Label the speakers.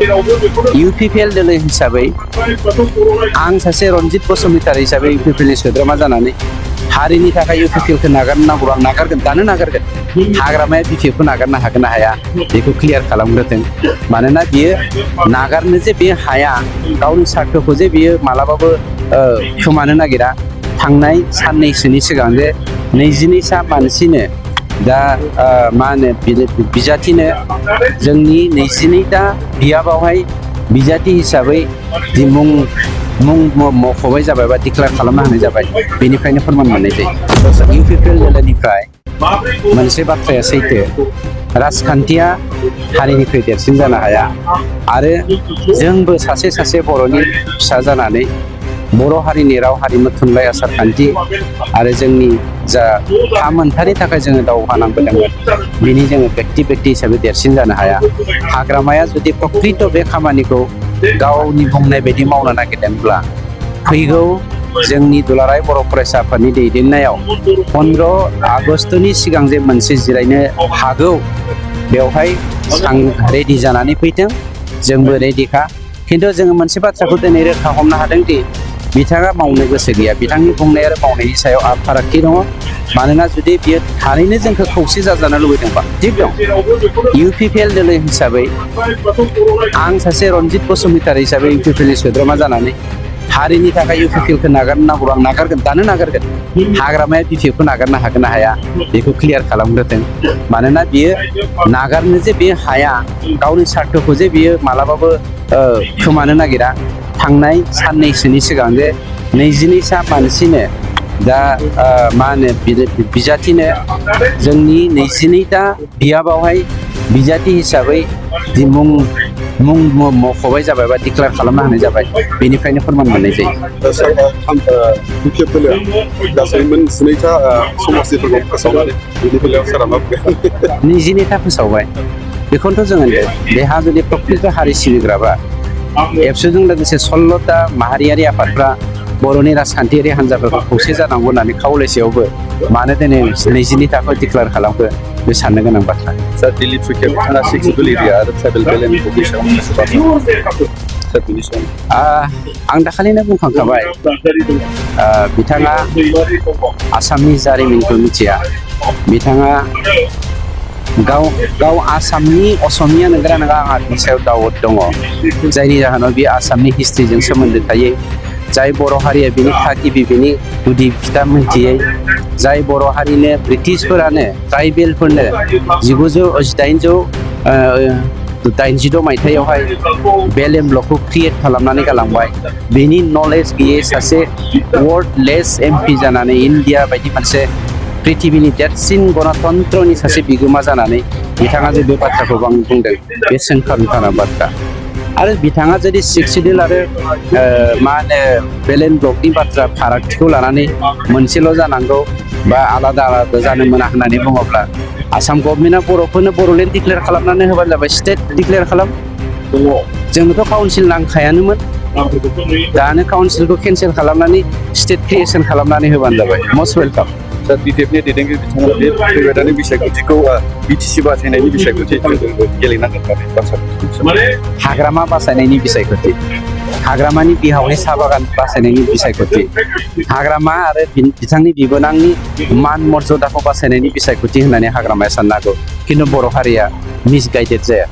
Speaker 1: UPPL दोलो हिसाबै आं सासे रनजित बसुमतारी हिसाबै UPPL नि सोद्रोमा जानानै हारिनि थाखाय UPPL खौ नागारनांगौ आं नागारगोन दानो नागारगोन हाग्रामाया BPF खौ नागारनो हागोन ना हाया बेखौ क्लियार खालामग्रोथों मानोना बियो नागारनो जे बे हाया गावनि सार्थखौ जे बियो मालाबाबो खोमानो नागिरा थांनाय साननैसोनि सिगां जे 22 सा मानसिनो दा मा होनो बिजाथिनो जोंनि 22 ता बियाबावहाय बिजाथि हिसाबै जि मुं मख'बाय जाबाय बा डिक्लेयार खालामनो हानाय जाबाय बेनिफ्रायनो फोरमान मोननाय जायो UPPL दोलोनिफ्राय मोनसे बाथ्राया सैथो राजखान्थिया हारिनिख्रुइ देरसिन जानो हाया आरो जोंबो सासे बर'नि फिसा जानानै बर' हारिनि राव हारिमु थुनलाइ आसार खान्थि आरो जोंनि जा थामोनथानि थाखाय जोङो दावहा नांबोदोंमोन बिनि जोङो व्यक्ति हिसाबै देरसिन जानो हाया हाग्रामाया जुदि प्रकृत बे खामानिखौ गावनि बुंनाय बायदि मावनो नागिरदोंब्ला फैगौ जोंनि दुलाराय बर' फरायसा आफादनि दैदेननायाव 15 आगस्तनि सिगां जे मोनसे जिरायनो हागौ बेवहाय रेडि जानानै फैथों जोंबो रेडिखा खिन्थु जोङो मोनसे बाथ्राखौ दिनै रोखा हमनो हादों दि बिथाङा मावनो गोसो गैया बिथांनि बुंनाय आरो मावनायनि सायाव फारागथि दङ मानोना जुदि बियो थारैनो जोंखौ खौसे जाजानो लुबैदोंबा थिग दं UPPL दोलो हिसाबै आं सासे रनजित बसुमतारी हिसाबै UPPL नि सोद्रोमा जानानै हारिनि थाखाय UPPL खौ नागारनांगौ आं नागारगोन दानो नागारगोन हाग्रामाया BPF खौ नागारनो हागोन ना हाया बेखौ क्लियार खालामग्रोथों मानोना बियो नागारनो जे बे हाया गावनि सार्थखौ जे बियो मालाबाबो खोमानो नागिरा थांनाय साननैसोनि सिगां जे 22 सा मानसिनो दा मा होनो बिजाथिनो जोंनि 22 ता बियाबावहाय बिजाथि हिसाबै जि मुं मख'बाय जाबाय बा डिक्लेयार खालामनो हानाय जाबाय बेनिफ्रायनो फोरमान मोननाय जायो
Speaker 2: UPPL गासै मोन 22 ता समाजफोरखौ फोसावनानै बिनि बेलायाव सारा मा बुंगोन
Speaker 1: 22 ता फोसावबाय बेखौनोथ' जों होनदों बेहा जुदि प्रकृत हारि सिबिग्राबा एबसुजों लोगोसे 16 ता माहारियारि आफादफ्रा बर'नि राजखान्थियारि हान्जाफोरखौ खौसे जानांगौ होननानै खावलायसेयावबो मानो दिनै 22 ताखौ डिक्लेयार खालामखो बे साननो गोनां बाथ्रा
Speaker 2: सर दिल्ली ट्रिके बिथाङा सिक्सुल एरिया आरो ट्राइबेल बेलेन्सखौ बैसागु
Speaker 1: आं दाखालिनो बुंखांखाबाय बिथाङा आसामनि जारिमिनखौ मिथिया बिथाङा गाव आसामनि असमिया नंगौना नङा आंहा बिनि सायाव दाउट दङ जायनि जाहोनाव बे आसामनि हिस्ट्रिजों सोमोन्दो थायै जाय बर' हारिया बिनि थागिबि बिनि गुदि खिथा मिन्थियै जाय बर' हारिनो ब्रिटिशफोरानो ट्राइबेलफोरनो 1882 मायथाइयावहाय बेलेम ब्लकखौ क्रिएट खालामनानै गालांबाय बेनि नलेज गैयै सासे वर्डलेस MP जानानै इन्डिया बायदि मोनसे पृथिबीनि देरसिन गणतन्त्रनि सासे बिगोमा जानानै बिथाङा जे बे बाथ्राखौ आं बुंदों बे सोंखारिथावना बाथ्रा आरो बिथाङा जुदि 6 सिडिउल आरो मा होनो बेलेन ब्लकनि बाथ्रा फारागथिखौ लानानै मोनसेल' जानांगौ बा आलादा जानो मोना होननानै बुङोब्ला आसाम गभर्नमेन्टआ बर'फोरनो बर'लेण्ड डिक्लेयार खालामनानै होबानो जाबाय स्टेट डिक्लेयार खालाम जोंनोथ' काउन्सिल नांखायानोमोन दानो काउन्सिलखौ केन्सेल खालामनानै स्टेट क्रिएसन खालामनानै होबानो जाबाय मस्ट वेलकाम
Speaker 2: सर BPF नि दैदेनगिरि बिथाङा बे फैबायदानि बिसायख'थिखौ BTC बासायनायनि बिसायख'थि गेलेनांगोन
Speaker 1: हाग्रामा बासायनायनि बिसायख'थि हाग्रामानि बिहावनि साहा बागान बासायनायनि बिसायख'थि हाग्रामा आरो बिथांनि बिबोनांनि मान मर्यादाखौ बासायनायनि बिसायख'थि होननानै हाग्रामाया साननो हागौ खिन्थु बर' हारिया मिसगाइडेड जाया